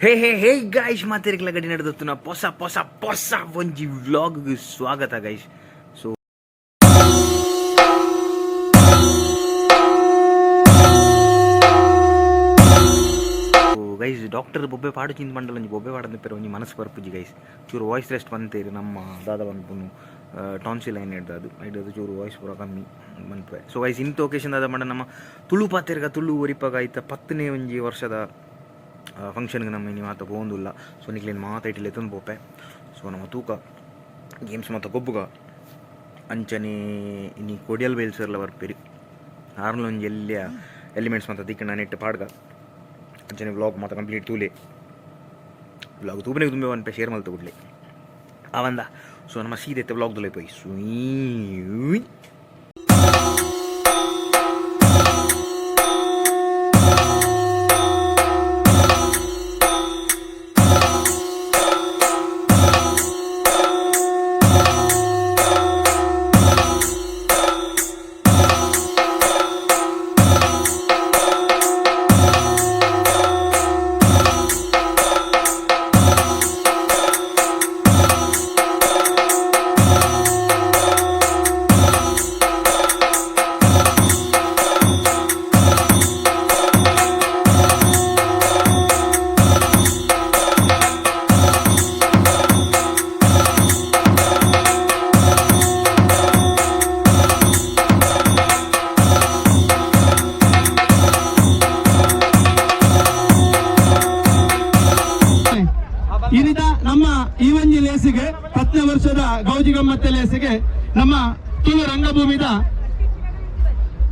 ಹೇ ಹೇ hey guys, ಮಾತಿರಕ್ಲ ಗಡಿ ನಡೆದತ್ತು ಹೊಸ ಹೊಸ ಹೊಸ ಒಂಜಿ ವ್ಲಾಗ್ಗೆ ಸ್ವಾಗತ ಗೈಸ್. ಸೊ ಗೈಸ್, ಡಾಕ್ಟರ್ ಬೊಬ್ಬೆ ಪಾಡು ಚಿಂತ ಮಂಡಲ ಒಂಜಿ ಬೊಬ್ಬೆ ಪಾಡಂದಿಪ್ಪರೆ ಒಂಜಿ ಮನಸ್ಸು ಬರ್ಪುಜಿ ಗೈಸ್. ಚೂರು ವಾಯ್ಸ್ ರೆಸ್ಟ್ ಬಂತೇರಿ ನಮ್ಮ ದಾದ ಬಂದ್ಪುನು ಟಾನ್ಸಿಲ್ ಐನ್ ಹಿಡ್ದು ಚೂರು ವಾಯ್ಸ್ ಪೂರ ಕಮ್ಮಿ ಬಂದ್ಪೆ. ಸೊ ಗೈಸ್, ಇಂಥ ಒಕೇಶನ್ ದಾದ ಮಂಡ ನಮ್ಮ ತುಳು ಪಾತೆರ್ಗ ತುಳು ಒರಿಪಾಗ ಆಯ್ತ 10ನೇ ಒಂಜಿ ವರ್ಷದ ಫಂಕ್ಷನ್ಗೆ ನಮ್ಮ ಇನ್ನು ಮಾತ ಬೋಂದಿಲ್ಲ. ಸೊ ನಿಕ್ಲೇನು ಮಾತಾಯಿಟ್ಟಿಲ್ಲ ತಂದು ಪೋಪೆ. ಸೊ ನಮ್ಮ ತೂಕ ಗೇಮ್ಸ್ ಮತ್ತು ಗೊಬ್ಬುಗ ಅಂಚನೆ ಇನ್ನು ಕೊಡಿಯಲ್ ಬೇಲ್ಸರ್ಲ ಬರ್ಪೇರಿ ಆರ್ಲ ಒಂಜಿ ಎಲ್ಲಿಯ ಎಲಿಮೆಂಟ್ಸ್ ಮತ್ತು ದಿಕ್ಕ ನೆಟ್ಟು ಪಾಡ್ಗ ಅಂಚನೆ ವ್ಲಾಗ್ ಮಾತ್ರ ಕಂಪ್ಲೀಟ್ ತೂಲೆ ವ್ಲಾಗ್ ತೂಪನೆ ತುಂಬೆ ಒನ್ಪೆ ಶೇರ್ ಮಲ್ತು ಬಿಡ್ಲಿ ಅವಂದ. ಸೊ ನಮ್ಮ ಸೀದೈತೆ ವ್ಲಾಗ್ದಲ್ಲೇ ಪೋಯಿ ಸುಯ್ ಇರಿದ ನಮ್ಮ ಈ ಒಂಜಿ ಲೇಸಿಗೆ 10ನೇ ವರ್ಷದ ಗೌಜಿ ಗಮ್ಮತ್ತೆ ಲೇಸಿಗೆ ನಮ್ಮ ತುಳು ರಂಗಭೂಮಿದ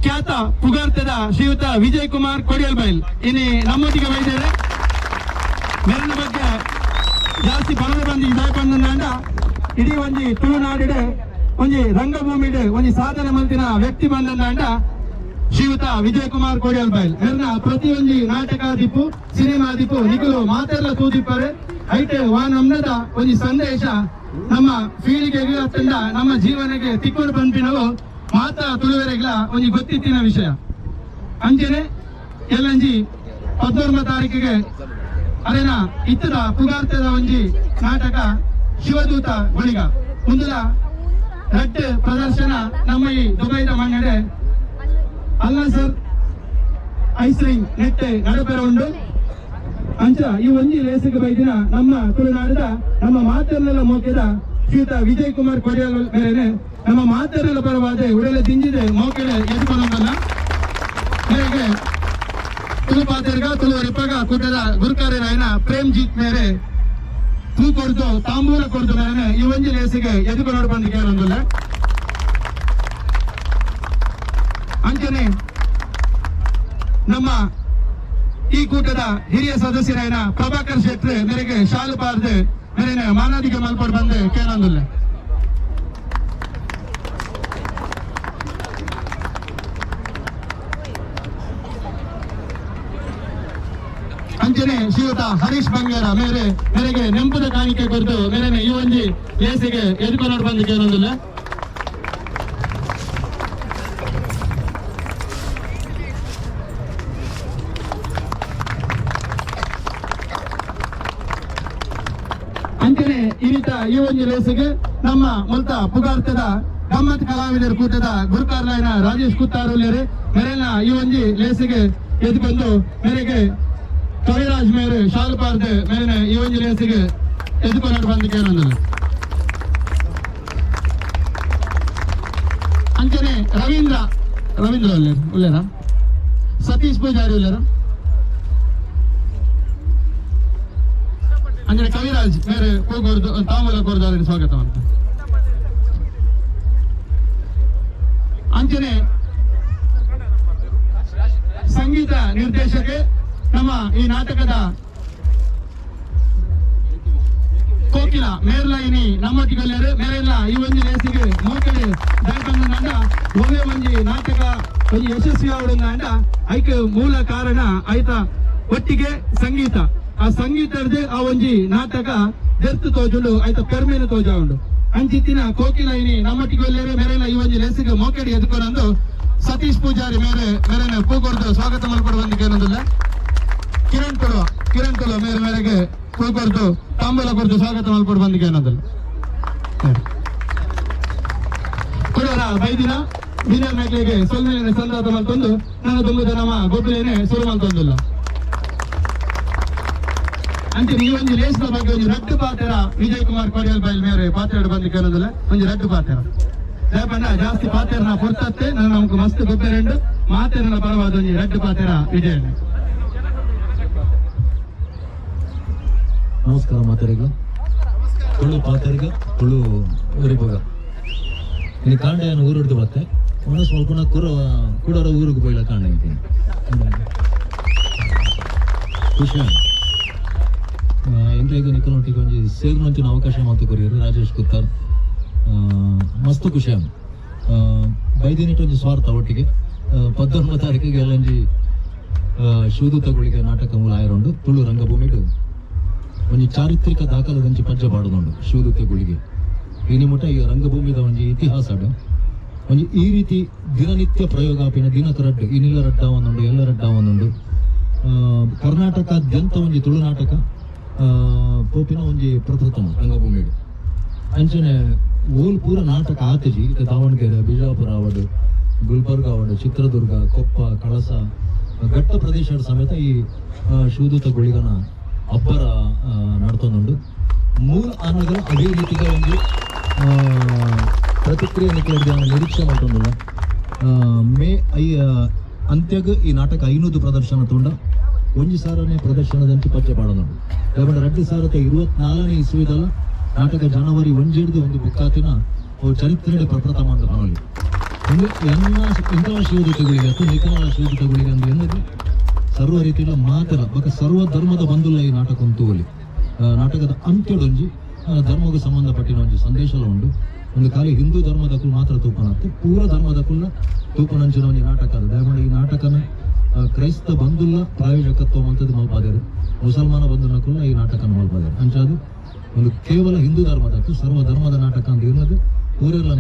ಖ್ಯಾತ ಪುಗಾರ್ತದ ಶ್ರೀಯುತ ವಿಜಯ್ ಕುಮಾರ್ ಕೊಡಿಯಲ್ಬೈಲ್ ಇನಿ ನಮ್ಮೊಟ್ಟಿಗೆ ಬೈದೇವೆ. ಮೇಲಿನ ಬಗ್ಗೆ ಜಾಸ್ತಿ ಪರದ ಬಂದು ಇದಾಯ ಬಂದ ಇಡೀ ಒಂಜಿ ತುಳುನಾಡಿಡೆ ಒಂಜಿ ರಂಗಭೂಮಿಡೆ ಒಂಜಿ ಸಾಧನೆ ಮಲ್ತಿನ ವ್ಯಕ್ತಿ ಬಂದಂಡ ಶ್ರೀಯುತ ವಿಜಯ್ ಕುಮಾರ್ ಕೊಡಿಯಲ್ಬೈಲ್ ಎರ್ನ ಪ್ರತಿ ಒಂಜಿ ನಾಟಕ ದಿಪ್ಪು ಸಿನಿಮಾ ದಿಪ್ಪು ನಿಖಲು ಮಾತೆಲ್ಲ ತೂದಿಪ್ಪರೆ ಐಟೆ ನಮ್ಮದ ಒಂಜಿ ಸಂದೇಶ ನಮ್ಮ ಪೀಳಿಗೆಗೆ ಅತ್ತಂಡ ನಮ್ಮ ಜೀವನಕ್ಕೆ ತಿಕ್ಕೊಂಡು ಬಂದಿನವು ಮಾತಾ ತುಳುವೆರೆಗ್ಲ ಒಂಜಿ ಗೊತ್ತಿತ್ತಿನ ವಿಷಯ. ಅಂಚನೆ ಎಲ್ಲಂಜಿ 19 ತಾರೀಕಿಗೆ ಅರೇನ ಇತ್ತದ ಪುಗಾರ್ತದ ಒಂಜಿ ನಾಟಕ ಶಿವದೂತ ಗುಳಿಗ ಮುಂದಲ ರಟ್ಟು ಪ್ರದರ್ಶನ ನಮ್ಮ ಈ ದುಬೈದ ಮಣ್ಣಡೆ ಅಲ್ಲ ಸರ್ ಐಸ್ರಿಂಗ್ ನೆಟ್ಟೆ ನಡಪೆರ ಉಂಡು. ಅಂಚ ಈ ಒಂಜಿ ಲೇಸಿಗೆ ಬೈದಿನ ನಮ್ಮ ತುಳುನಾಡಿದ ನಮ್ಮ ಮಾತೆರ್ನೆಲ್ಲ ಮೋಕೆದ ಶ್ರೀಯುತ ವಿಜಯ್ ಕುಮಾರ್ ಕೊಡಿಯಲ್ ಮೇರೆನೆ ನಮ್ಮ ಮಾತೆರ್ನೆಲ್ಲ ಪರವಾದ ಉಡಲೆ ತಿಂಜಿದೆ ಮೋಕೆಡೆ ಎದ್ಕೊಂಡಲ್ಲ ಮೇರೆಗೆ ತುಳು ಪಾತೆರ್ಗ ತುಳು ರಿಪಗ ಕೂಟದ ಗುರುಕಾರ್ಯರಾಯನ ಪ್ರೇಮ್ ಜೀತ್ ಮೇರೆ ತೂ ಕೊಡ್ದು ತಾಂಬೂಲ ಕೊಡ್ದು ಮೇರೆನೆ ಈ ಒಂಜಿ ಲೇಸಿಗೆ ಎದ್ಕೊಂಡು ಬಂದು ಕೇಳೊಂದಿಲ್ಲ. ಅಂಚನೆ ನಮ್ಮ ಈ ಕೂಟದ ಹಿರಿಯ ಸದಸ್ಯರಾಯನ ಪ್ರಭಾಕರ್ ಶೆಟ್ಟಿ ಮೇರೆಗೆ ಶಾಲು ಪಾರ್ದು ಮೇರೆನೆ ಮಾನಾದಿಗೆ ಮಲ್ಪಡ್ ಬಂದು ಕೇಳೊಂದಿಲ್ಲ. ಅಂಚನೆ ಶ್ರೀಯುತ ಹರೀಶ್ ಬಂಗೇರ ಮೇರೆಗೆ ನೆಂಪದ ಕಾಣಿಕೆ ಕೊಟ್ಟು ಮೇರೆನೆ ಈ ಒಂಜಿ ಲೇಸಿಗೆ ಎದ್ಕೊಂಡು ಬಂದು ಕೇಳೊಂದಿಲ್ಲ. ಅಂಚನೆ ಇರಿತ ಈ ಒಂಜಿ ಲೇಸಿಗೆ ನಮ್ಮ ಮುಲ್ತ ಪುಗಾರ್ತದ ಗಮ್ಮತ್ ಕಲಾವಿದರ ಕೂಟದ ಗುರುಕಾರ್ಲಾಯನ ರಾಜೇಶ್ ಕುತ್ತಾರುಲ್ಯರು ಮೇರೆನ ಈ ಒಂಜಿ ಲೇಸಿಗೆ ಎದ್ಕೊಂಡು ಮೇರೆಗೆ ಕವಿರಾಜ್ ಮೇರೆ ಶಾಲು ಪಾರ್ದು ಮೇರೆನ ಈ ಒಂಜಿ ಲೇಸಿಗೆ ಎದ್ಕೊಂಡು ಬಂದು ಕೇಳೊಂದಿಲ್ಲ. ಅಂಚನೆ ರವೀಂದ್ರ ಉಳ್ಳೇರ ಸತೀಶ್ ಪೂಜಾರಿ ಉಳ್ಳೇರ ಅಂದ್ರೆ ಕವಿರಾಜ್ ಮೇರೆ ಕೂಗೋರ್ದು ತಾಂಬೂಲ ಕೋರ್ದಾರಿಗೆ ಸ್ವಾಗತ ಅಂತ. ಅಂಚನೆ ಸಂಗೀತ ನಿರ್ದೇಶಕ ನಮ್ಮ ಈ ನಾಟಕದ ಕೋಕಿಲ ಮೇರ್ಲ ಇನಿ ನಮ್ಮೊಟ್ಟಿಗಲ್ಲೇರು ಮೇರೆಲ್ಲ ಈ ಒಂಜಿ ಲೇಸಿಗೆ ಮೋಕಡೆ ದಯಪಂದ ಒಮ್ಮೆ ಒಂಜಿ ನಾಟಕ ಒಂಜಿ ಯಶಸ್ವಿ ಆವಡಂದ ಐಕ್ ಮೂಲ ಕಾರಣ ಆಯ್ತ ಒಟ್ಟಿಗೆ ಸಂಗೀತ ಆ ಸಂಗೀತದ ಆ ಒಂಜಿ ನಾಟಕ ದೆರ್ತು ತೋಜುಂಡು ಆಯ್ತ ಪೆರ್ಮೇನು ತೋಜ ಉಂಡು ಅಂಚಿತ್ತಿನ ಕೋಕಿಲ ಇನಿ ನಮ್ಮೊಟ್ಟಿಗಲ್ಲೇರು ಮೇರೆಲ್ಲ ಈ ಒಂಜಿ ಲೇಸಿಗೆ ಮೋಕಡೆ ಎದ್ಕೊಂಡು ಸತೀಶ್ ಪೂಜಾರಿ ಮೇರೆನ ಪೂಗೊರ್ದು ಸ್ವಾಗತ ಮಲ್ಪಡು ಬಂದಿಗೆ ಅನ್ನೋದಿಲ್ಲ. ಕಿರಣ್ ಕೊಡುವ ಕಿರಣ್ ತುಳು ಮೇರೆ ಮೇರೆಗೆ ಕೂಕೊರ್ದು ತಾಂಬೂಲ ಕೊರ್ದು ಸ್ವಾಗತ ಮಾಡ್ಕೊಂಡು ಬಂದಿಗೆ ಅನ್ನೋದಲ್ಲ ಕೊಡೋಣ ಬೈದಿನ ವಿನರ್ ಮೈಕ್ಲಿಗೆ ಸೊಲ್ಮೇಲೆ ಸಂದಾತ ಮಲ್ತೊಂದು ನನ್ನ ತುಂಬುದ ನಮ್ಮ ಗೊಬ್ಬರೇನೆ ಶುರು ಮಲ್ತೊಂದಿಲ್ಲ ಅಂಚೆ ಈ ಒಂದು ರೇಸ್ನ ಬಗ್ಗೆ ಒಂದು ರಟ್ಟು ಪಾತ್ರ ವಿಜಯ್ ಕುಮಾರ್ ಕೊಡಿಯಲ್ ಬೈಲ್ ಮೇರೆ ಪಾತ್ರ ಬಂದಿಗೆ ಅನ್ನೋದಿಲ್ಲ ಒಂದು ರಟ್ಟು ಪಾತ್ರ ರೇಪಣ್ಣ ಜಾಸ್ತಿ ಪಾತ್ರನ ಕೊಡ್ತತ್ತೆ ನಾನು ನಮ್ಗೆ ಮಸ್ತ್ ಗೊಬ್ಬರ ಮಾತೆರನ ಪರವಾದ ಒಂದು ರಟ್ಟು ಪಾತ್ರ ವಿಜಯ್. ನಮಸ್ಕಾರ ಮಾತಾಡಿಗ ತುಳು ಪಾತರಿಗ ತುಳು ಊರಿಗ ಇನ್ನು ಕಾಂಡೆಯನ್ನು ಊರು ಹಿಡಿದು ಬತ್ತೆ ಒಂದು ಸ್ವಲ್ಪ ಕೂಡರ ಊರಿಗೆ ಹೋಯ್ಲ ಕಾಂಡ ಇದ್ದೀನಿ ಖುಷಿ ಎಂಟ್ಲೈಗ ನಿಕ್ಕನೊಟ್ಟಿಗೆ ಒಂದು ಸೇರ್ ಮಂಚಿನ ಅವಕಾಶ ಮಾತು ಕೊರಿಯರು ರಾಜೇಶ್ ಕುತ್ತಾರ್ ಮಸ್ತ್ ಖುಷಿ ಬೈದಿನಿಟ್ಟು ಒಂದು ಸ್ವಾರ್ಥ ಒಟ್ಟಿಗೆ 19 ತಾರೀಕಿಗೆ ಎಲ್ಲಂಜಿ ಶಿವದೂತಗಳಿಗೆ ನಾಟಕ ಮೂಲ ಆಯರುಂಡು ತುಳು ರಂಗಭೂಮಿಡು ಒಂದು ಚಾರಿತ್ರಿಕ ದಾಖಲೆದಂಚಿ ಪಜ್ಜ ಪಾಡುದುಂಡು ಶಿವದೂತಗಳಿಗೆ ಇನಿಮುಟ ಈ ರಂಗಭೂಮಿದ ಒಂದು ಇತಿಹಾಸ ಒಂದು ಈ ರೀತಿ ದಿನನಿತ್ಯ ಪ್ರಯೋಗ ಆಪಿನ ದಿನಕ ರಡ್ಡು ಇನ್ನಿಲ್ಲ ರಡ್ಡ ಒಂದುಂಡು ಎಲ್ಲ ರಡ್ಡ ಒಂದುಂಡು ಕರ್ನಾಟಕಾದ್ಯಂತ ಒಂದು ತುಳು ನಾಟಕ ಪೋಪಿನ ಒಂದು ಪ್ರಪ್ರಥಮ ರಂಗಭೂಮಿಡು ಅಂಚನೆ ಓಲ್ ಪೂರ ನಾಟಕ ಆತಜಿ ದಾವಣಗೆರೆ ಬಿಜಾಪುರ ಅವಡು ಗುಲ್ಬರ್ಗ ಅವಡು ಚಿತ್ರದುರ್ಗ ಕೊಪ್ಪ ಕಳಸ ಘಟ್ಟ ಪ್ರದೇಶದ ಸಮೇತ ಈ ಶಿವದೂತ ಗುಳಿಗನ ಅಬ್ಬರ ನಡ್ತೊಂದುಂಡು ಮೂಲ ಅನ್ನೋದು ಅದೇ ರೀತಿಯ ಒಂದು ಪ್ರತಿಕ್ರಿಯೆ ನಿರೀಕ್ಷೆ ಮಾಡ್ತೊಂದಿಲ್ಲ ಮೇ ಅಂತ್ಯಗ ಈ ನಾಟಕ 500 ಪ್ರದರ್ಶನ ತುಂಡ ಒಂಜಿ ಸಾರನೇ ಪ್ರದರ್ಶನದಂಚಿ ಪಚ್ಚೆ ಪಾಡೋದು ಯಾಕಂದ್ರೆ 2024 ಇಸ್ವಿದಲ್ಲ ನಾಟಕ ಜನವರಿ 1 ಒಂದು ಬುಕ್ಕಾತಿನ ಚರಿತ್ರೆ ಪ್ರಪ್ರಥಮ ಅಂತ ಕಾಣಲಿ ಒಂದು ಎಂತಹ ಶಿವದೂತಗಳಿಗೆ ಅಥವಾ ನಿಖರ ಶಿವದೂತಗಳಿಗೆ ಅಂದ್ರೆ ಏನದು ಸರ್ವ ರೀತಿಯ ಮಾತಲ್ಲ ಬಕ ಸರ್ವ ಧರ್ಮದ ಬಂಧುಲ್ಲ ಈ ನಾಟಕ ಅಂತೂಲಿ ನಾಟಕದ ಅಂತ್ಯದೊಂಜಿ ಧರ್ಮಕ್ಕೆ ಸಂಬಂಧಪಟ್ಟಿನ ಒಂದು ಸಂದೇಶ ಉಂಟು ಒಂದು ಖಾಲಿ ಹಿಂದೂ ಧರ್ಮದಕ್ಕೂ ಮಾತ್ರ ತೂಪನತ್ತು ಪೂರ ಧರ್ಮದಕ್ಕೂಲ್ಲ ತೂಪನಂಚಿನ ಒಂದು ನಾಟಕ ಅದ ದಯಮಾಡಿ ಈ ನಾಟಕನ ಕ್ರೈಸ್ತ ಬಂಧುಲ್ಲ ಪ್ರಾಯೋಜಕತ್ವ ಅಂತದ್ದು ಮಲ್ಪಾದೇರು ಮುಸಲ್ಮಾನ ಬಂಧುನಕ್ಕೂಲ್ಲ ಈ ನಾಟಕನ ಮಲ್ಪಾದೇರು ಅಂಚಾದು ಒಂದು ಕೇವಲ ಹಿಂದೂ ಧರ್ಮದಕ್ಕೂ ಸರ್ವ ಧರ್ಮದ ನಾಟಕ ಅಂತ ಇರೋದು ಊರೆಲ್ಲ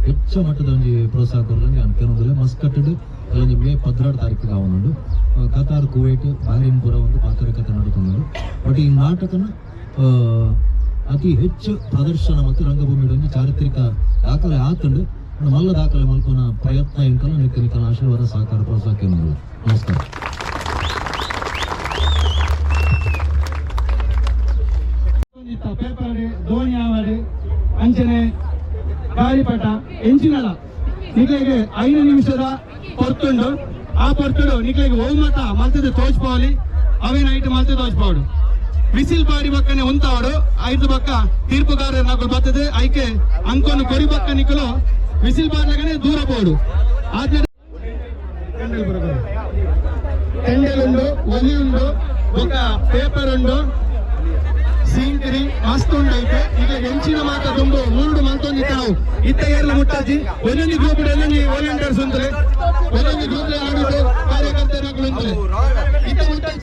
ಹೆಚ್ಚ ಮಟ್ಟದ ಒಂದು ಪ್ರೋತ್ಸಾಹ ಕೊರಲಿ ಅನ್ಕೊಳ್ಳೋದಿಲ್ಲ ಮಸ್ಕಟ್ಟಡು ಅಲ್ಲಿ ಮೇ 16 ತಾರೀಕಿಗೆ ಅವನುಂಡು ಕತಾರ್ ಕುವೈಟ್ ಬಾರಿನ್ಪುರ ಒಂದು ಪಾತ್ರಕತೆ ನಡುತ್ತುಂಡು ಬಟ್ ಈ ನಾಟಕನ ಅತಿ ಹೆಚ್ಚು ಪ್ರದರ್ಶನ ಮತ್ತು ರಂಗಭೂಮಿ ಒಂದು ಚಾರಿತ್ರಿಕ ದಾಖಲೆ ಆತಂಡು ಮಲ್ಲ ದಾಖಲೆ ಮಲ್ಪನ ಪ್ರಯತ್ನ ಎಂಕಲ ನಿಖಿಲ ಆಶೀರ್ವಾದ ಸಹಕಾರ ಪ್ರೋತ್ಸಾಹಕ್ಕೆ ನಮಸ್ಕಾರ. ಪೇಪರ್ ಧೋನಿ ಆವಡು ಅಂಚನೆ ಗಾಳಿಪಟ ಎಂಚಿನಲ ನಿಕ್ಲೆಗೆ 5 ನಿಮಿಷದ ಪೊರ್ತುಂಡು ಆ ಪೊರ್ತುಡು ನಿಕ್ಲೆಗೆ ಬಹುಮತ ಮಲ್ತದ ತೋಚ್ಪೋಲಿ ಅವೇನ ಐಟ್ ಮಲ್ತದ ತೋಚ್ಪೋಡು ವಿಸಿಲ್ ಬಾಡಿ ಬಕ್ಕನೆ ಉಂತಾವಡು 5 ಬಕ್ಕ ತೀರ್ಪುಗಾರ ನಕಲು ಬರ್ತದೆ ಐಕೆ ಅಂಕೋನು ಕೊರಿ ಬಕ್ಕ ನಿಕ್ಕಲು ವಿಸಿಲ್ ಬಾಡ್ಲಗನೆ ದೂರ ಪೋಡು ಆದ್ರೆ ಟೆಂಡಲ್ ಉಂಡು ಒಲಿ ಉಂಡು ಬೊಕ್ಕ ಪೇಪರ್ ಉಂಡು ಸೀಂಕರಿ ಮಸ್ತ್ ಉಂಡೈತೆ ಈಗ ಹೆಂಚಿನ ಮಾತ ತುಂಬು 3 ಮಂತೊಂದಿತ್ತ ನಾವು ಇತ್ತ ಏರ್ಲ ಮುಟ್ಟಾಜಿ ಒಂದೊಂದು ಗ್ರೂಪ್ ಎಲ್ಲೊಂದು ವಾಲಂಟಿಯರ್ಸ್ ಉಂತಲೆ ಒಂದೊಂದು ಗ್ರೂಪ್ ಆಡಿದ್ದು ಕಾರ್ಯಕರ್ತರು ಉಂತಲೆ ಇತ್ತ ಮುಟ್ಟಾಜಿ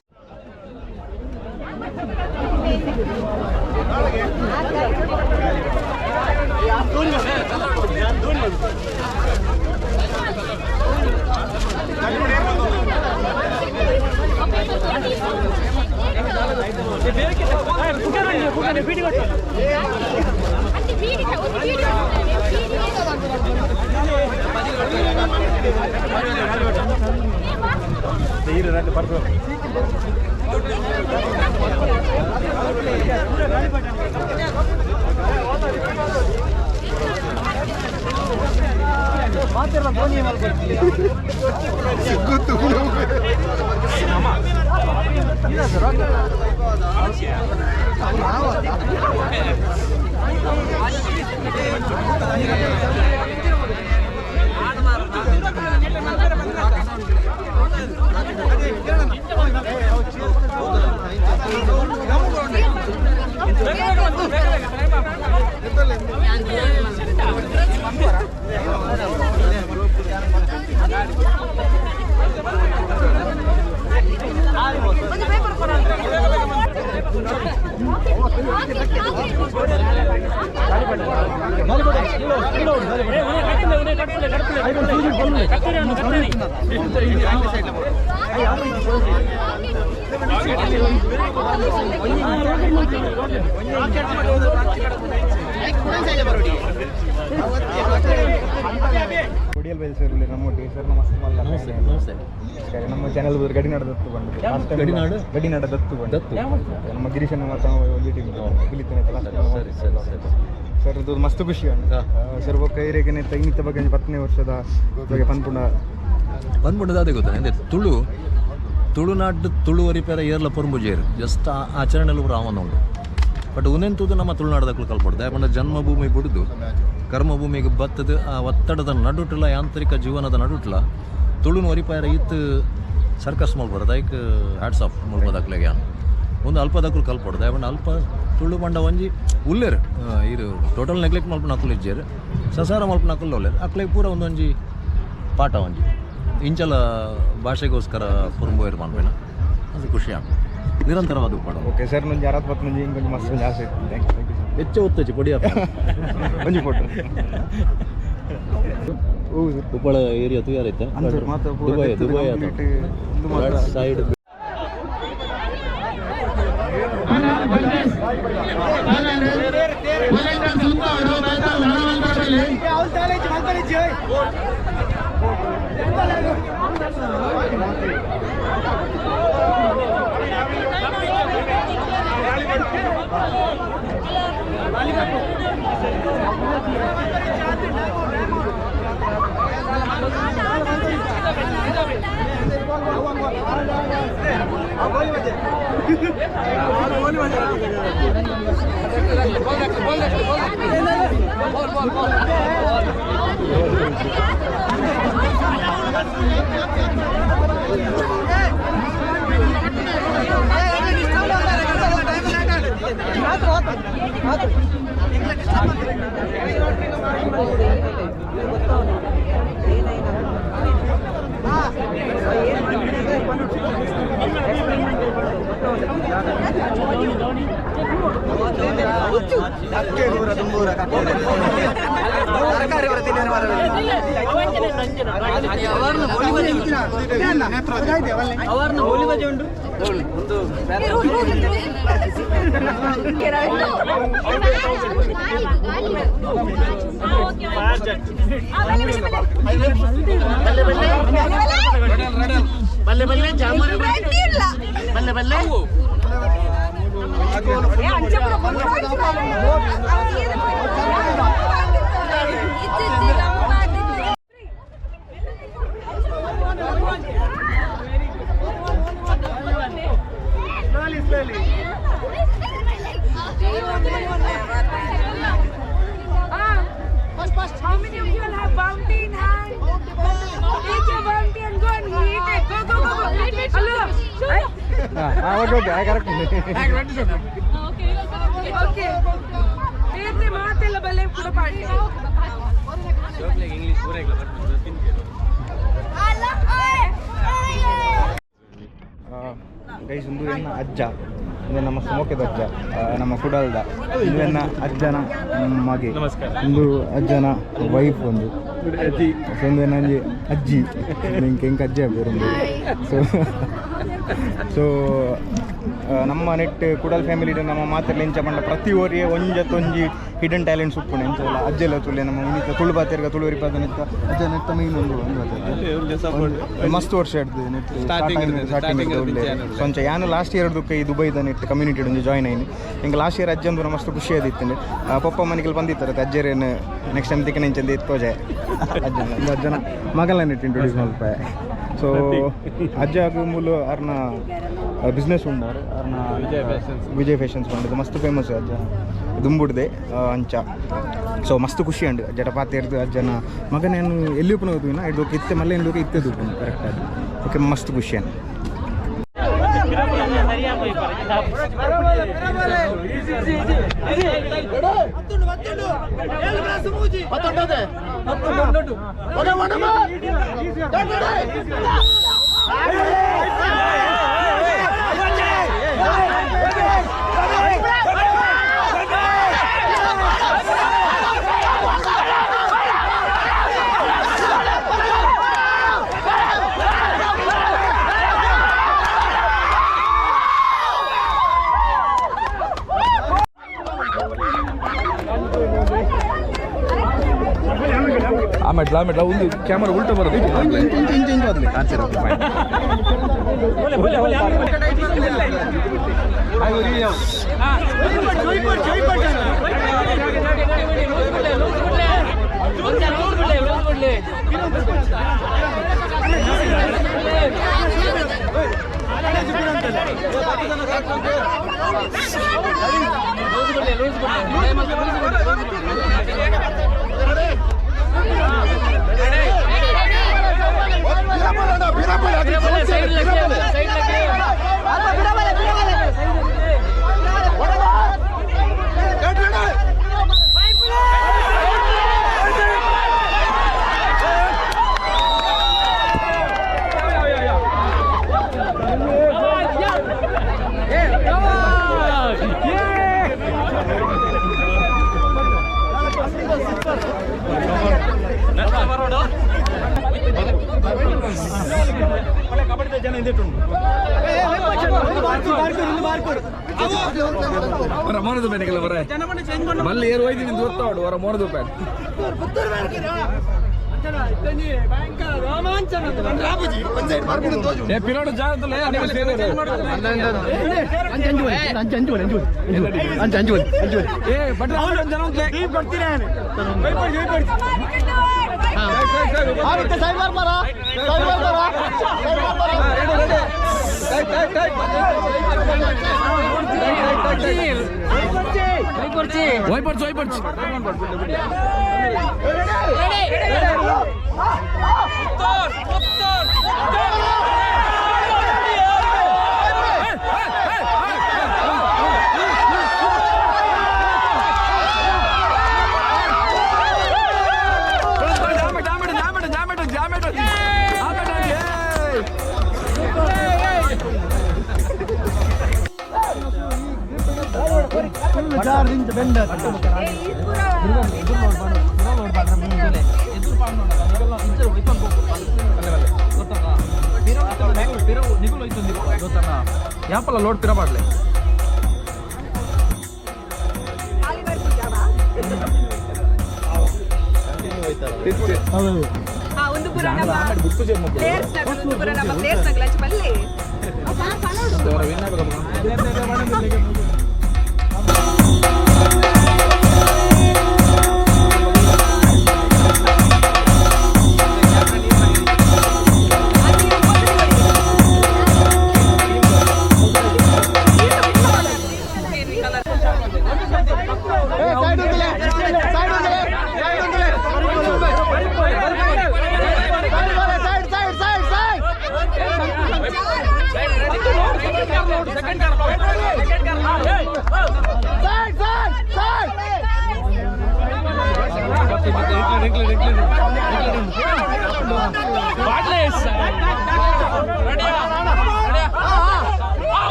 ಕೊಡಿಯಲ್ ಬೈಲ್ ಸರ್ ನಮ್ಮೊಟ್ಟಿಗೆ ಸರ್ ನಮಸ್ತೆ ನಮಸ್ತೆ ನಮ್ಮ ಚಾನಲ್ ಗಡಿನಾಡ ದತ್ತು ಬಂದು ಗಡಿನಾಡ ದತ್ತು ಬಂದು ನಮ್ಮ ಗಿರೀಶನ ಮಾತ್ರ ಒಂದು ಟೀಮ್ ಸರ್ ಇದು ಮಸ್ತ್ ಖುಷಿ ಸರ್ ಬೊಕ್ಕ ಏರಿಯಾಗೆ ಇನ್ನಿತ್ತ ಬಗ್ಗೆ 10ನೇ ವರ್ಷದ ಬಗ್ಗೆ ಪನ್ಪುಂಡದ ಅದೇ ಗೊತ್ತಾನೆ ತುಳುನಾಡು ತುಳುವರಿ ಪೇರ ಏರ್ಲ ಪೊರ್ಂಬುಜೇರು ಜಸ್ಟ್ ಆಚರಣೆಲು ರಾಮನ ಉಂಡು ಬಟ್ ಉನೆಂತುದು ನಮ್ಮ ತುಳುನಾಡದಕ್ಕೂ ಕಲ್ಪಡ್ದು ಯಾಕಂದ್ರೆ ಜನ್ಮಭೂಮಿ ಬಿಡುದು ಕರ್ಮಭೂಮಿಗೆ ಬತ್ತದ ಆ ಒತ್ತಡದ ನಡುಟ್ಲ ಯಾಂತ್ರಿಕ ಜೀವನದ ನಡುಟ್ಲ ತುಳುನ ಒರಿಪಾಯರ ಇತ್ತು ಸರ್ಕಸ್ ಮಲ್ಬಾರ್ದು ಅದಕ್ಕೆ ಹ್ಯಾಟ್ಸ್ ಆಫ್ ಮಲ್ಬೋದಾಕ್ಲೆಗೆ ಒಂದು ಅಲ್ಪದಕ್ಕೂ ಕಲ್ಪಡ್ದು ಯಾಕಂದ್ರೆ ಅಲ್ಪ ತುಳು ಬಂಡ ಒಂಜಿ ಉಲ್ಲೇರು ಇದು ಟೋಟಲ್ ನೆಗ್ಲೆಕ್ಟ್ ಮಲ್ಪನ ಅಕ್ಕಲು ಇಜ್ಜೇರು ಸಸಾರ ಮಲ್ಪನ ಅಕ್ಕಲು ಒಲ್ಲೇರು ಅಕ್ಲೆಗೆ ಪೂರ ಒಂದೊಂಜಿ ಪಾಠ ಒಂಜಿ ಇಂಚಲ ಭಾಷೆಗೋಸ್ಕರ ಪುರುಂಬೋಯರು ಮಾಡ್ಬೇಡ ಅದು ಖುಷಿ ಆಗ ನಿರಂತರವಾದ ಉಪ್ಪಾಡ ಓಕೆ ಸರ್ ನಂಗೆ ಯಾರು ಮುಂಜಿ ಹಿಂಗೆ ಮಸ್ತ್ ಜಾಸ್ತಿ ಥ್ಯಾಂಕ್ ಯು ಹೆಚ್ಚು ಒತ್ತಚ್ಚಿ ಪಡಿಯಪ್ಪ ಒಂಜಿ ಫೋಟೋ ಉಪ್ಪಳ ಏರಿಯಾ ತಯಾರೈತೆ ದುಬೈ ಸೈಡ್ ಬಲ್ಲೆ ಬಲ್ಲೆ ಜಾಮೂನು ಬಲ್ಲೆ ಬಲ್ಲೆ How many of you will have bounty in hand? Take your bounty and go and eat it. Go, go, go, go. Hello. Okay. Tete maatella balle kuda paadi. English pura ekla guys ಒಂದು ಎನ್ನ ಅಜ್ಜ ಇದು ನಮ್ಮ ಸಮೋಕದ ಅಜ್ಜ ನಮ್ಮ ಕುಡಲ್ದ ಇದು ಎನ್ನ ಅಜ್ಜನ ಮಗೆ ಒಂದು ಅಜ್ಜನ ವೈಫ್ ಒಂದು ಒಂದು ನಂಜಿ ಅಜ್ಜಿ ನಿಂಗೆ ಹೆಂಗೆ ಅಜ್ಜಿ ಬೇರೊಂದು ಸೊ ನಮ್ಮ ನೆಟ್ ಕುಡಲ್ ಫ್ಯಾಮಿಲಿ ನಮ್ಮ ಮಾತೆಲ್ಲ ಎಂಚ ಪಂಡ ಪ್ರತಿ ಓರಿಗೆ ಒಂಜಿ ಹಿಡನ್ ಟ್ಯಾಲೆಂಟ್ಸ್ ಉಪ್ಪುಂಡು ಎಂಚಲ್ಲ ಅಜ್ಜೆಲ್ಲ ತುಳ್ಳೆ ನಮ್ಮ ಉನಿತ ತುಳು ಬಾತಿರ್ಗ ತುಳುವರಿ ಪಾದ ನೆತ್ತ ಅಜ್ಜ ನೆತ್ತ ಮೈನ್ ಒಂದು ಮಸ್ತ್ ವರ್ಷ ಹಿಡ್ದು ನೆಟ್ ಸ್ಟಾರ್ಟಿಂಗ್ ಸೊಂಚ ಯಾನು ಲಾಸ್ಟ್ ಇಯರ್ ದುಃಖ ಈ ದುಬೈದ ನೆಟ್ ಕಮ್ಯುನಿಟಿ ಒಂದು ಜಾಯ್ನ್ ಆಯ್ನಿ ಹಿಂಗೆ ಲಾಸ್ಟ್ ಇಯರ್ ಅಜ್ಜಂದು ಮಸ್ತ್ ಖುಷಿ ಆದಿತ್ತು ಪಪ್ಪ ಮನೆಗೆ ಬಂದಿತ್ತಾರೆ ಅಜ್ಜರೇನು ನೆಕ್ಸ್ಟ್ ಟೈಮ್ ತಿಕ್ಕ ನೆಂಚಂದು ಎತ್ಕೋಜೆ ಅಜ್ಜನ ಒಂದು ಅಜ್ಜನ ಮಗಲ ನೆಟ್ ಇಂಟ್ರೊಡ್ಯೂಸ್ ಮಲ್ಪ ಸೊ ಅಜ್ಜಾಗ ಮೂಲ ಅವ್ರನ್ನ ಬಿಸ್ನೆಸ್ ಉಂಡಾರು ಅವ್ರನ್ನ ವಿಜಯ್ ಫ್ಯಾಷನ್ಸ್ ಮಾಡಿದ್ದು ಮಸ್ತ್ ಫೇಮಸ್ ಅಜ್ಜ ದುಂಬುಡ್ದೆ ಅಂಚ ಸೊ ಮಸ್ತ್ ಖುಷಿ ಉಂಡು ಜಟ ಪಾತಿರ್ದು ಅಜ್ಜನ ಮಗನೇನು ಎಲ್ಲಿ ಉಪ್ಪನ ಹೋದ್ವಿನ ಇದು ಇತ್ತೆ ಮಲ್ಲ ಏನು ಇತ್ತೆ ದುಪ್ಪನು ಕರೆಕ್ಟ್ ಅದು ಓಕೆ ಮಸ್ತ್ ಖುಷಿ ಅನ್ ಮಾಡ್ಲಾ ಒಂದು ಕ್ಯಾಮರಾ ಉಲ್ಟ ಬರೋದು मोनद पैन बल ऐर होती वरा मोनद पैन पिलोड लोड पिरा पाडले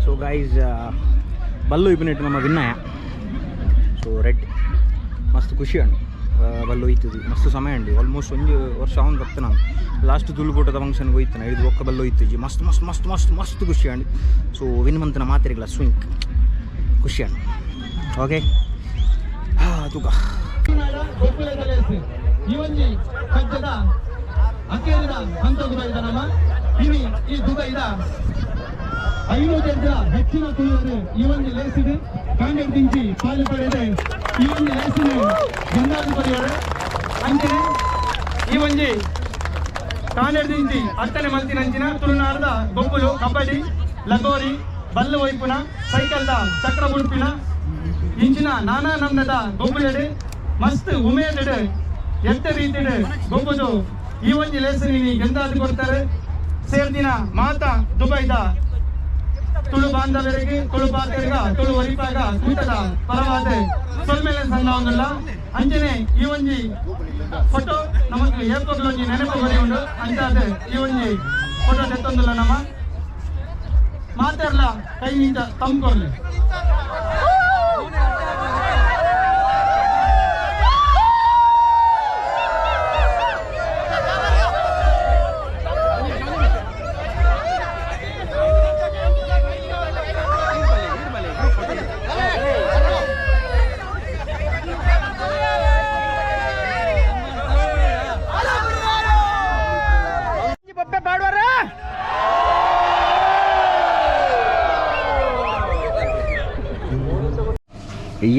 सो गाइज बल्लु इपनेट नम विन्नाय सो रेड मस्त खुशी अंडी बल्लु होय्तुंदी मस्त समय अंडी आल्मोस्ट ಒಂದು ವರ್ಷ ಅವನು ಬರ್ತಾನೆ ನಾನು ಲಾಸ್ಟ್ ತುಳುಕೂಟದ ಫಂಕ್ಷನ್ಗೆ ಹೋಯ್ತಾನೆ ಇದು ಒಕ್ಕ ಬಲ್ಲು ಹೋಯ್ತು ಮಸ್ತ್ ಮಸ್ತ್ ಮಸ್ತ್ ಮಸ್ತ್ ಮಸ್ತ್ ಖುಷಿ ಅಂಡಿ ಸೊ ವಿನ್ಮಂತನ ಮಾತಿರಲ್ಲ ಸ್ವಿಂಕ್ ಖುಷಿ ಅಂಡಿ ಓಕೆ ತೂಕ ಈ ಒಂಜಿ ಸದ್ಯದ ಅಖೇರಿನ ಹಂತದ ನಮ್ಮ ಇನಿ ಈ ದುಬೈದ 500 ಜನ ಹೆಚ್ಚಿನ ತುಳುವರು ಈ ಒಂದು ಲೇಸಿಗೆ ಕಾಂಗ್ರೆಸ್ ದಿಂಚಿ ಪಾಲು ಪಡೆದೆ ಈ ಒಂದು ಲೇಸಿನ ಜನರಾಜು ಪರಿವಾರ ಅಂಚನೆ ಈ ಒಂಜಿ ಕಾಂಗ್ರೆಸ್ ದಿಂಚಿ ಹತ್ತನೇ ಮಲ್ತಿನಂಚಿನ ತುಳುನಾಡದ ಗೊಬ್ಬಲು ಕಬಡ್ಡಿ ಲಗೋರಿ ಬಲ್ಲು ವೈಪುನ ಸೈಕಲ್ದ ಚಕ್ರ ಬುಡ್ಪಿನ ಇಂಚಿನ ನಾನಾ ನಮ್ನದ ಗೊಬ್ಬುಲೆಡೆ ಮಸ್ತ್ ಉಮೇದೆಡೆ ಎತ್ತ ರೀತಿಡೆ ಗೊಬ್ಬುದು ಈ ಒಂಜಿ ಲೇಸರಿ ನೀ ಗೆಂದಾದು ಕೊಡ್ತಾರೆ ಸೇರ್ದಿನ ಮಾತ ದುಬೈದ ತುಳು ಬಾಂಧವರಿಗೆ ತುಳು ಪಾತೆರ್ಗ ತುಳು ಒರಿಪಾಗ ಕೂಟದ ಪರವಾದೆ ಸೊಲ್ಮೇಲೆ ಸಂಘ ಒಂದಿಲ್ಲ ಅಂಚನೆ ಈ ಒಂಜಿ ಫೋಟೋ ನಮಗೆ ಏರ್ಪೋರ್ಟ್ ಒಂಜಿ ನೆನಪು ಬರಿ ಉಂಡು ಅಂಚಾದೆ ಈ ಒಂಜಿ ಫೋಟೋ ತೆತ್ತೊಂದಿಲ್ಲ ನಮ್ಮ ಮಾತೆರ್ಲ ಕೈ ನಿಂತ ತಂದ್ಕೊಡ್ಲಿ.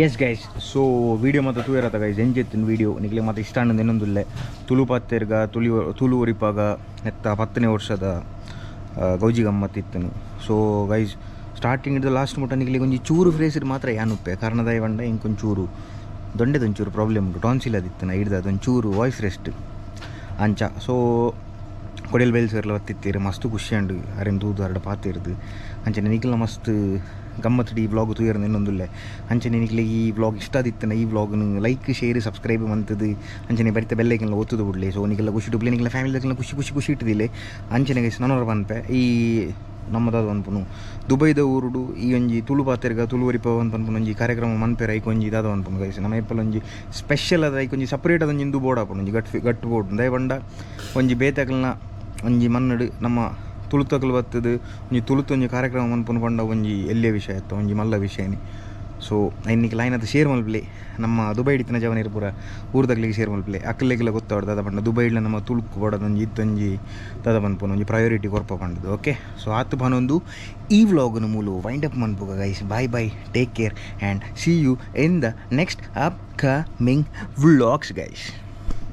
ಎಸ್ ಗೈಸ್, ಸೊ ವೀಡಿಯೋ ಮತ್ತು ತೂಯರತ್ತ ಗೈಸ್ ಎಂಜಿತ್ತಿನ ವೀಡಿಯೋ ನಿಖಿಲೆ ಮತ್ತು ಇಷ್ಟ ಅನ್ನೋದು ಇನ್ನೊಂದಿಲ್ಲೆ ತುಳು ಪಾತೆರ್ಗ ತುಳು ಒರಿಪಾಗ ಎತ್ತ 10ನೇ ವರ್ಷದ ಗೌಜಿ ಗಮ್ಮತ್ತಿತ್ತನು. ಸೊ ಗೈಸ್ ಸ್ಟಾರ್ಟಿಂಗ್ ಹಿಡಿದು ಲಾಸ್ಟ್ ಮುಟ್ಟ ನಿಖಿಲಿಗೆ ಒಂಜಿ ಚೂರು ಫ್ರೇಸಿಡ್ ಮಾತ್ರ ಯಾನುಪ್ಪೆ ಕಾರಣದ ಬಂಡ ಇಂಕೊಂಚೂರು ದೊಂಡೆದೊಂಚೂರು ಪ್ರಾಬ್ಲಮ್ ಉಂಟು, ಟಾನ್ಸಿಲ್ ಅದಿತ್ತನ ಹಿಡ್ದು ಅದೊಂಚೂರು ವಾಯ್ಸ್ ರೆಸ್ಟ್ ಅಂಚ. ಸೊ ಕೊಡೆಲ್ ಬೈಲ್ ಸೇರ್ಲ ಹೊತ್ತಿತ್ತೀರಿ ಮಸ್ತ್ ಖುಷಿ ಉಂಡು ಅರೆನ್ ತೂದು ಹರಡ ಪಾತಿರ್ದು ಅಂಚನೆ ನಿಖಿಲ ಮಸ್ತ್ ಗಮ್ಮತ್ತು ಈ ವ್ಲಾಗ್ ತೂಯರ್ದು ಇನ್ನೊಂದುಲ್ಲೆ ಅಂಚನೆ ನಿಖಿಲೆ ಈ ವ್ಲಾಗ್ ಇಷ್ಟ ಆದಿತ್ತನ ಈ ವ್ಲಾಗ್ನು ಲೈಕ್ ಶೇರ್ ಸಬ್ಸ್ಕ್ರೈಬ್ ಮಂತದ್ದು ಅಂಚನೆ ಬರಿತ ಬೆಲ್ಲೈಕೆಲ್ಲ ಒತ್ತುದು ಬಿಡಲಿ. ಸೊ ನಿಖಿಲ ಖುಷಿ ಡುಬ್ಲೆ ನಿಖಿಲ ಫ್ಯಾಮಿಲಿದಾಗೆಲ್ಲ ಖುಷಿ ಇಟ್ಟಿದ್ದಿಲ್ಲ ಅಂಚನೆ ಗೈಸ್ ನನವರ ಪನ್ಪೆ ಈ ನಮ್ಮದಾದ ಅನ್ಪುನು ದುಬೈದ ಊರುಡು ಈ ಒಂಜಿ ತುಳು ಪಾತೆರ್ಗ ತುಳು ಒರಿಪ ಅಂತ ಅನ್ಪುನು ಒಂಜಿ ಕಾರ್ಯಕ್ರಮ ಮನ್ಪೆರ ಐಕೊಂಜಿ ಇದಾದ ಅನ್ಪುನು ಗೈಸ್ ನಮ್ಮ ಎಪ್ಪಲ್ ಒಂಜಿ ಸ್ಪೆಷಲ್ ಅದ ಐಕೊಂಜಿ ಸಪ್ರೇಟ್ ಅದೊಂಜಿ ಇಂದು ಬೋರ್ಡ್ ಹಾಪುನು ಒಂಜಿ ಗಟ್ಟು ಬೋರ್ಡ್ ದಯಬಂಡ ಒಂಜಿ ಬೇತಕಲ್ನ ಒಂಜಿ ಮನ್ನಡು ನಮ್ಮ ತುಳುತಕಲು ಬತ್ತದು ಒಂಜಿ ತುಳುತ್ತೊಂಜಿ ಕಾರ್ಯಕ್ರಮ ಮನ್ಪುನು ಪಂಡ ಒಂಜಿ ಎಲ್ಲಿಯ ವಿಷಯ ಇತ್ತು ಒಂಜಿ ಮಲ್ಲ ವಿಷಯನಿ. ಸೊ ಐನಿಗೆ ಲೈನದ ಶೇರ್ ಮಲ್ಪ್ಲೆ ನಮ್ಮ ದುಬೈ ಹಿಡಿತಿನ ಜವನಿರು ಪೂರ ಊರ್ದಾಗ್ಲಿಗೆ ಶೇರ್ ಮಲ್ಪ್ಲೆ ಅಕ್ಕಲಿಗೆಲ್ಲ ಗೊತ್ತಾವ್ದು ದಾದ ಪಂಡ ದುಬೈಡ್ಲ ನಮ್ಮ ತುಳುಕು ಕೊಡೋದೊಂಜಿ ಇತ್ತೊಂಜಿ ದಾದ ಪನ್ಪುನು ಒಂಜಿ ಪ್ರಯಾರಿಟಿ ಕೊರ್ಪ ಪಂಡದು. ಓಕೆ, ಸೊ ಆತು ಪನೊಂದು ಈ ವ್ಲಾಗ್ನು ಮೂಲು wind up ಮನ್ಪುಗ guys. Bye take care and C you in the next up coming vlogs guys.